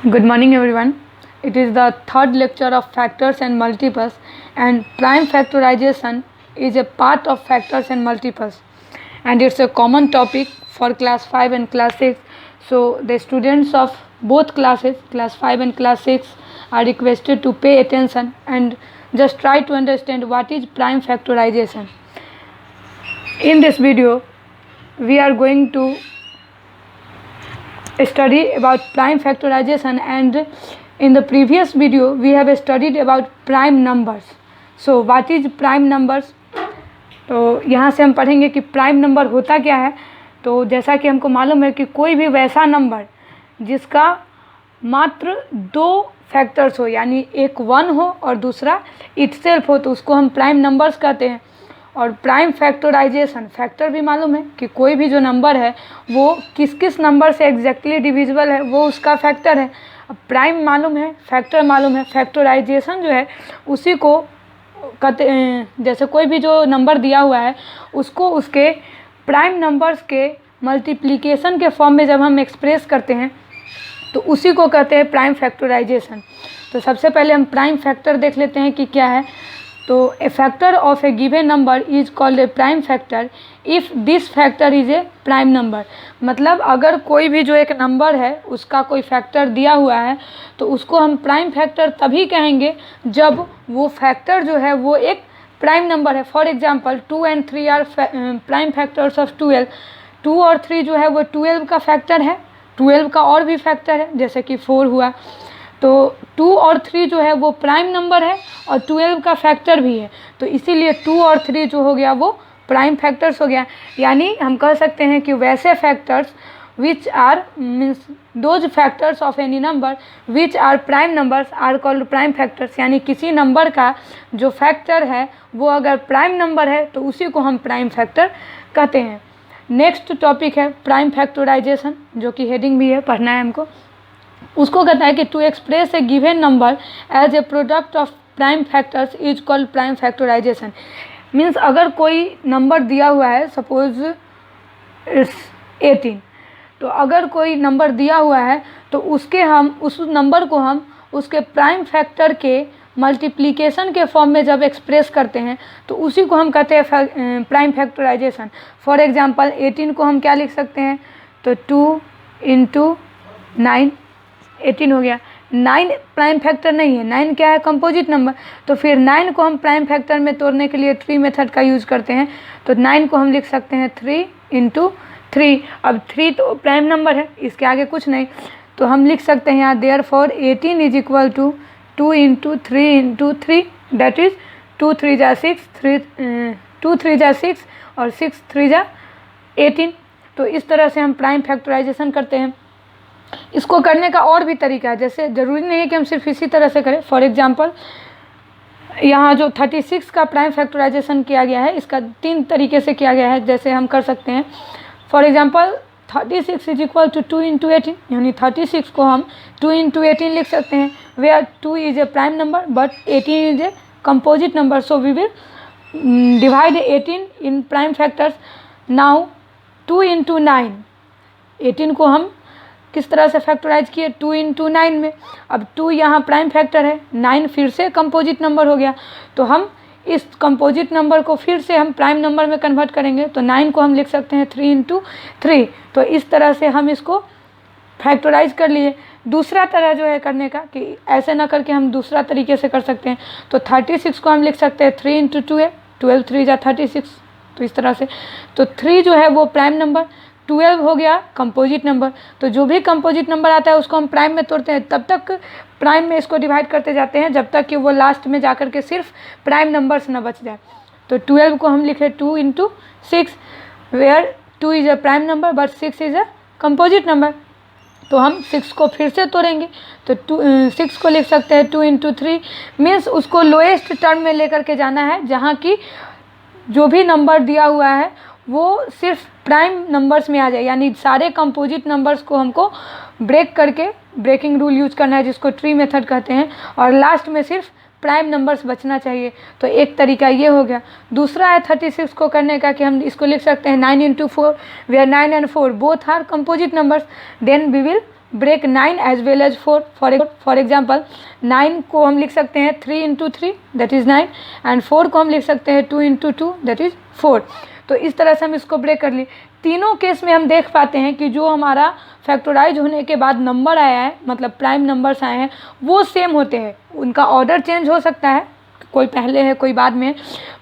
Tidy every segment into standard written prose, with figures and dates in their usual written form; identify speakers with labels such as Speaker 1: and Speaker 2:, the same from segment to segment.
Speaker 1: Good morning everyone. It is the third lecture of factors and multiples, and prime factorization is a part of factors and multiples, and it's a common topic for class 5 and class 6. So the students of both classes, class 5 and class 6, are requested to pay attention and just try to understand what is prime factorization. In this video we are going to study about prime factorization, and in the previous video we have studied about prime numbers. So what is prime numbers? तो यहाँ से हम पढ़ेंगे कि prime number होता क्या है. तो जैसा कि हमको मालूम है कि कोई भी वैसा नंबर जिसका मात्र दो फैक्टर्स हो, यानी एक 1 हो और दूसरा इटसेल्फ हो, तो उसको हम प्राइम नंबर्स कहते हैं. और प्राइम फैक्टराइजेशन, फैक्टर भी मालूम है कि कोई भी जो नंबर है वो किस किस नंबर से एग्जैक्टली डिविजिबल है, वो उसका फैक्टर है. अब प्राइम मालूम है, फैक्टर मालूम है, फैक्टराइजेशन जो है उसी को कहते, जैसे कोई भी जो नंबर दिया हुआ है उसको उसके प्राइम नंबर्स के मल्टीप्लिकेशन के फॉर्म में जब हम एक्सप्रेस करते हैं तो उसी को कहते हैं प्राइम फैक्टराइजेशन. तो सबसे पहले हम प्राइम फैक्टर देख लेते हैं कि क्या है. तो a factor of a given number is called a prime factor if this factor is a prime number. मतलब अगर कोई भी जो एक नंबर है उसका कोई फैक्टर दिया हुआ है तो उसको हम प्राइम फैक्टर तभी कहेंगे जब वो फैक्टर जो है वो एक प्राइम नंबर है. For example 2 and 3 are prime factors of 12. 2 और 3 जो है वो 12 का फैक्टर है. 12 का और भी फैक्टर है जैसे कि 4 हुआ. तो 2 और 3 जो है वो प्राइम नंबर है और 12 का फैक्टर भी है. तो इसीलिए 2 और 3 जो हो गया वो प्राइम फैक्टर्स हो गया. यानी हम कह सकते हैं कि वैसे factors which are means those factors of any number which are prime numbers are called prime factors. यानी किसी नंबर का जो फैक्टर है वो अगर प्राइम नंबर है तो उसी को हम प्राइम फैक्टर कहते हैं. नेक्स्ट टॉपिक है प्राइम फैक्टराइजेशन, जो कि हेडिंग भी है, पढ़ना है हमको. उसको कहता है कि to express a given number as a product of prime factors is called prime factorisation. Means अगर कोई नंबर दिया हुआ है, सपोज इट्स 18, तो अगर कोई नंबर दिया हुआ है तो उस नंबर को हम उसके प्राइम फैक्टर के मल्टीप्लिकेशन के फॉर्म में जब एक्सप्रेस करते हैं तो उसी को हम कहते हैं प्राइम फैक्टराइजेशन. फॉर एग्जांपल 18 को हम क्या लिख सकते हैं, तो 2 × 9 18 हो गया. 9 प्राइम फैक्टर नहीं है, 9 क्या है, कंपोजिट नंबर. तो फिर 9 को हम प्राइम फैक्टर में तोड़ने के लिए ट्री मेथड का यूज़ करते हैं. तो 9 को हम लिख सकते हैं 3 × 3. अब 3 तो प्राइम नंबर है, इसके आगे कुछ नहीं, तो हम लिख सकते हैं यहाँ therefore 18 is equal to 2 × 3 × 3, that is 2 3 जा 6, 2 3 जा 6 और 6 3 जा 18. तो इस तरह से हम प्राइम फैक्टराइजेशन करते हैं. इसको करने का और भी तरीका है, जैसे ज़रूरी नहीं है कि हम सिर्फ इसी तरह से करें. फॉर एग्जांपल यहाँ जो 36 का प्राइम फैक्टराइजेशन किया गया है इसका 3 तरीके से किया गया है. जैसे हम कर सकते हैं, for example 36 is equal to 2 × 18, यानी 36 को हम 2 × 18 लिख सकते हैं, where 2 is a prime number but 18 is a composite number. So we will divide 18 in prime factors. Now 2 × 9, 18 को हम किस तरह से फैक्टराइज किए, 2 × 9 में. अब 2 यहाँ प्राइम फैक्टर है, 9 फिर से कंपोजिट नंबर हो गया. तो हम इस कंपोजिट नंबर को फिर से हम प्राइम नंबर में कन्वर्ट करेंगे, तो 9 को हम लिख सकते हैं 3 × 3. तो इस तरह से हम इसको फैक्टराइज कर लिए. दूसरा तरह जो है करने का, कि ऐसे ना करके हम दूसरा तरीके से कर सकते हैं. तो 36 को हम लिख सकते हैं 3 × 2 है, 12 3 जा 36. तो इस तरह से, तो 3 जो है वो प्राइम नंबर, 12 हो गया कंपोजिट नंबर. तो जो भी कंपोजिट नंबर आता है उसको हम प्राइम में तोड़ते हैं, तब तक प्राइम में इसको डिवाइड करते जाते हैं जब तक कि वो लास्ट में जाकर के सिर्फ प्राइम नंबर्स ना बच जाए. तो 12 को हम लिखे 2 × 6, where 2 is a prime number but 6 is a composite number. तो हम 6 को फिर से तोड़ेंगे, तो 6 को लिख सकते हैं 2 × 3. मीन्स उसको लोएस्ट टर्म में लेकर के जाना है, जहाँ की जो भी नंबर दिया हुआ है वो सिर्फ प्राइम नंबर्स में आ जाए. यानी सारे कंपोजिट नंबर्स को हमको ब्रेक करके ब्रेकिंग रूल यूज़ करना है, जिसको ट्री मेथड कहते हैं, और लास्ट में सिर्फ प्राइम नंबर्स बचना चाहिए. तो एक तरीका ये हो गया. दूसरा है 36 को करने का, कि हम इसको लिख सकते हैं 9 × 4, where 9 and 4 both are composite numbers. Then we will break 9 as well as 4. For example 9 को हम लिख सकते हैं 3 इंटू 3 दैट इज़ 9 एंड 4 को हम लिख सकते हैं 2 इंटू 2 दैट इज़ 4. तो इस तरह से हम इसको ब्रेक कर लिए. तीनों केस में हम देख पाते हैं कि जो हमारा फैक्टराइज होने के बाद नंबर आया है, मतलब प्राइम नंबर्स आए हैं, वो सेम होते हैं. उनका ऑर्डर चेंज हो सकता है, कोई पहले है कोई बाद में,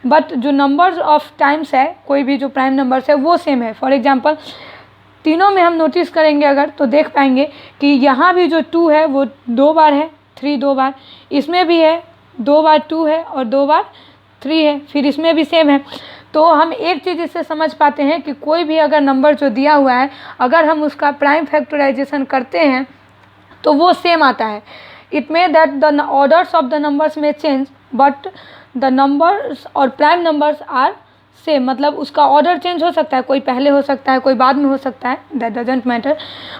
Speaker 1: बट जो नंबर्स ऑफ टाइम्स है, कोई भी जो प्राइम नंबर्स है वो सेम है. फॉर एग्जांपल तीनों में हम नोटिस करेंगे अगर तो देख पाएंगे कि यहाँ भी जो 2 है वो 2 बार है, 3 2 बार, इसमें भी है 2 बार 2 है और 2 बार 3 है, फिर इसमें भी सेम है. तो हम एक चीज़ इससे समझ पाते हैं कि कोई भी अगर नंबर जो दिया हुआ है, अगर हम उसका प्राइम फैक्टराइजेशन करते हैं तो वो सेम आता है. It may that the orders of the numbers में चेंज बट द नंबर्स और प्राइम नंबर्स आर सेम. मतलब उसका ऑर्डर चेंज हो सकता है, कोई पहले हो सकता है, कोई बाद में हो सकता है, दैट डजेंट मैटर.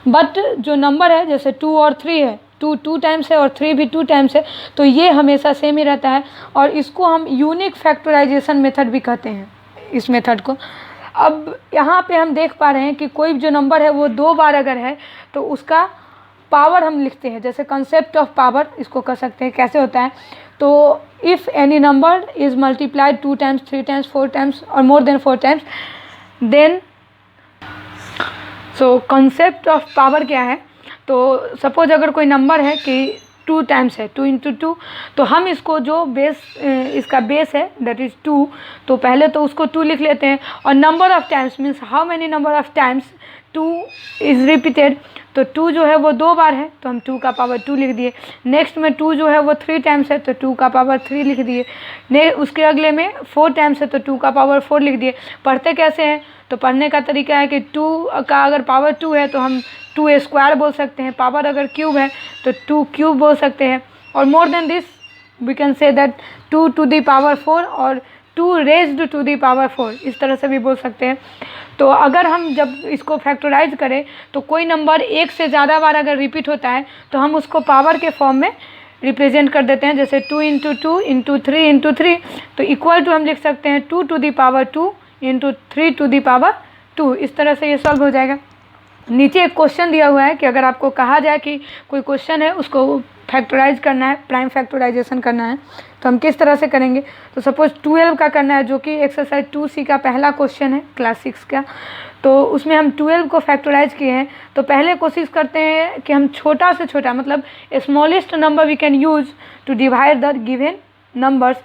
Speaker 1: बट जो नंबर है जैसे 2 और 3 है, 2 2 टाइम्स है और 3 भी 2 टाइम्स है, तो ये हमेशा सेम ही रहता है. और इसको हम यूनिक फैक्टराइजेशन मेथड भी कहते हैं, इस मेथड को. अब यहाँ पे हम देख पा रहे हैं कि कोई जो नंबर है वो 2 बार अगर है तो उसका पावर हम लिखते हैं, जैसे कंसेप्ट ऑफ पावर इसको कह सकते हैं. कैसे होता है, तो if any number is multiplied 2 times 3 times 4 times और more than 4 times then, so concept of power क्या है, तो सपोज अगर कोई नंबर है कि 2 टाइम्स है, 2 इंटू 2, तो हम इसको जो बेस इसका बेस है दैट इज़ 2, तो पहले तो उसको 2 लिख लेते हैं. और number of times means how many number of times 2 is repeated, तो 2 जो है वो 2 बार है तो हम 2 का पावर 2 लिख दिए. नेक्स्ट में 2 जो है वो 3 टाइम्स है तो 2 का पावर 3 लिख दिए. उसके अगले में 4 टाइम्स है तो 2 का पावर 4 लिख दिए. पढ़ते कैसे हैं, तो पढ़ने का तरीका है कि 2 का अगर पावर 2 है तो हम 2 स्क्वायर बोल सकते हैं, पावर अगर क्यूब है तो 2 क्यूब बोल सकते हैं, और more than this we can say that 2 to the power 4 और 2 रेज्ड टू द पावर 4, इस तरह से भी बोल सकते हैं. तो अगर हम जब इसको फैक्टराइज करें तो कोई नंबर एक से ज़्यादा बार अगर रिपीट होता है तो हम उसको पावर के फॉर्म में रिप्रेजेंट कर देते हैं, जैसे 2 इंटू 2 इंटू 3 इंटू 3, तो इक्वल टू हम लिख सकते हैं 2 to the power 2 into 3 to the power 2. इस तरह से ये सॉल्व हो जाएगा. नीचे एक क्वेश्चन दिया हुआ है कि अगर आपको कहा जाए कि कोई क्वेश्चन है उसको फैक्टराइज करना है, प्राइम फैक्टराइजेशन करना है, तो हम किस तरह से करेंगे. तो सपोज 12 का करना है, जो कि एक्सरसाइज 2C का पहला क्वेश्चन है क्लास 6 का. तो उसमें हम 12 को फैक्टराइज किए हैं. तो पहले कोशिश करते हैं कि हम छोटा से छोटा, मतलब smallest number we can use to divide the given numbers.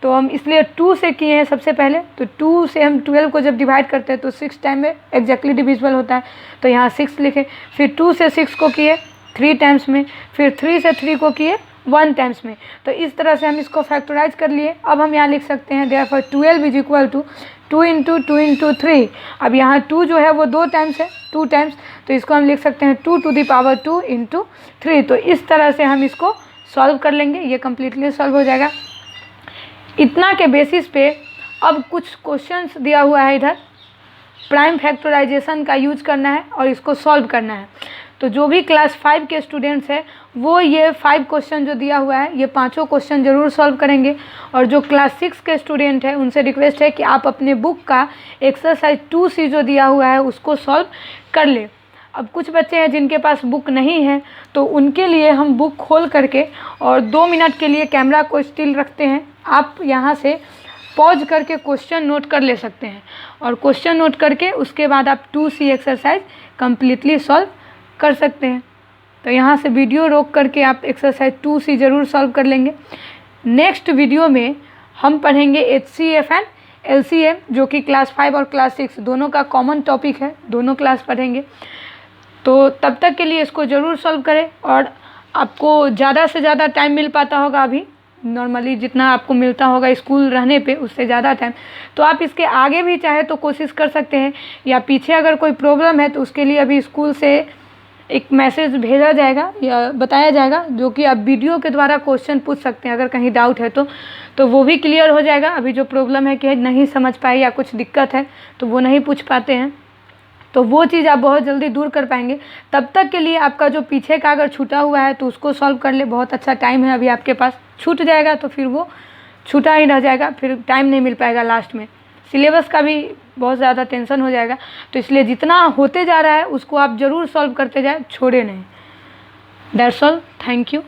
Speaker 1: तो हम इसलिए 2 से किए हैं सबसे पहले. तो 2 से हम 12 को जब डिवाइड करते हैं तो 6 टाइम में एग्जैक्टली डिविजिबल होता है, तो यहाँ 6 लिखे. फिर 2 से 6 को किए 3 टाइम्स में, फिर 3 से 3 को किए 1 टाइम्स में. तो इस तरह से हम इसको फैक्टराइज कर लिए. अब हम यहाँ लिख सकते हैं therefore 12 is equal to 2 into 2 into 3. अब यहाँ 2 जो है वो 2 टाइम्स है, 2 टाइम्स, तो इसको हम लिख सकते हैं 2 टू द पावर 2 इंटू 3. तो इस तरह से हम इसको सॉल्व कर लेंगे, ये कम्प्लीटली सॉल्व हो जाएगा. इतना के बेसिस पे अब कुछ क्वेश्चंस दिया हुआ है, इधर प्राइम फैक्टराइजेशन का यूज करना है और इसको सॉल्व करना है. तो जो भी क्लास 5 के स्टूडेंट्स हैं वो ये 5 क्वेश्चन जो दिया हुआ है ये 5 क्वेश्चन ज़रूर सॉल्व करेंगे. और जो क्लास 6 के स्टूडेंट हैं उनसे रिक्वेस्ट है कि आप अपने बुक का एक्सरसाइज 2C जो दिया हुआ है उसको सॉल्व कर ले. अब कुछ बच्चे हैं जिनके पास बुक नहीं है, तो उनके लिए हम बुक खोल करके और 2 मिनट के लिए कैमरा को स्टिल रखते हैं. आप यहाँ से पॉज करके क्वेश्चन नोट कर ले सकते हैं, और क्वेश्चन नोट करके उसके बाद आप 2C एक्सरसाइज कम्प्लीटली सॉल्व कर सकते हैं. तो यहाँ से वीडियो रोक करके आप एक्सरसाइज 2C ज़रूर सॉल्व कर लेंगे. नेक्स्ट वीडियो में हम पढ़ेंगे HCF एंड LCM, जो कि क्लास 5 और क्लास 6 दोनों का कॉमन टॉपिक है, दोनों क्लास पढ़ेंगे. तो तब तक के लिए इसको ज़रूर सॉल्व करें. और आपको ज़्यादा से ज़्यादा टाइम मिल पाता होगा, अभी नॉर्मली जितना आपको मिलता होगा स्कूल रहने पे उससे ज़्यादा टाइम, तो आप इसके आगे भी चाहे तो कोशिश कर सकते हैं, या पीछे अगर कोई प्रॉब्लम है तो उसके लिए अभी स्कूल से एक मैसेज भेजा जाएगा या बताया जाएगा, जो कि आप वीडियो के द्वारा क्वेश्चन पूछ सकते हैं. अगर कहीं डाउट है तो वो भी क्लियर हो जाएगा. अभी जो प्रॉब्लम है कि नहीं समझ पाए या कुछ दिक्कत है तो वो नहीं पूछ पाते हैं, तो वो चीज़ आप बहुत जल्दी दूर कर पाएंगे. तब तक के लिए आपका जो पीछे का अगर छूटा हुआ है तो उसको सॉल्व कर ले, बहुत अच्छा टाइम है अभी आपके पास. छूट जाएगा तो फिर वो छूटा ही रह जाएगा, फिर टाइम नहीं मिल पाएगा, लास्ट में सिलेबस का भी बहुत ज़्यादा टेंशन हो जाएगा. तो इसलिए जितना होते जा रहा है उसको आप ज़रूर सॉल्व करते जाए, छोड़े नहीं. That's all, thank you.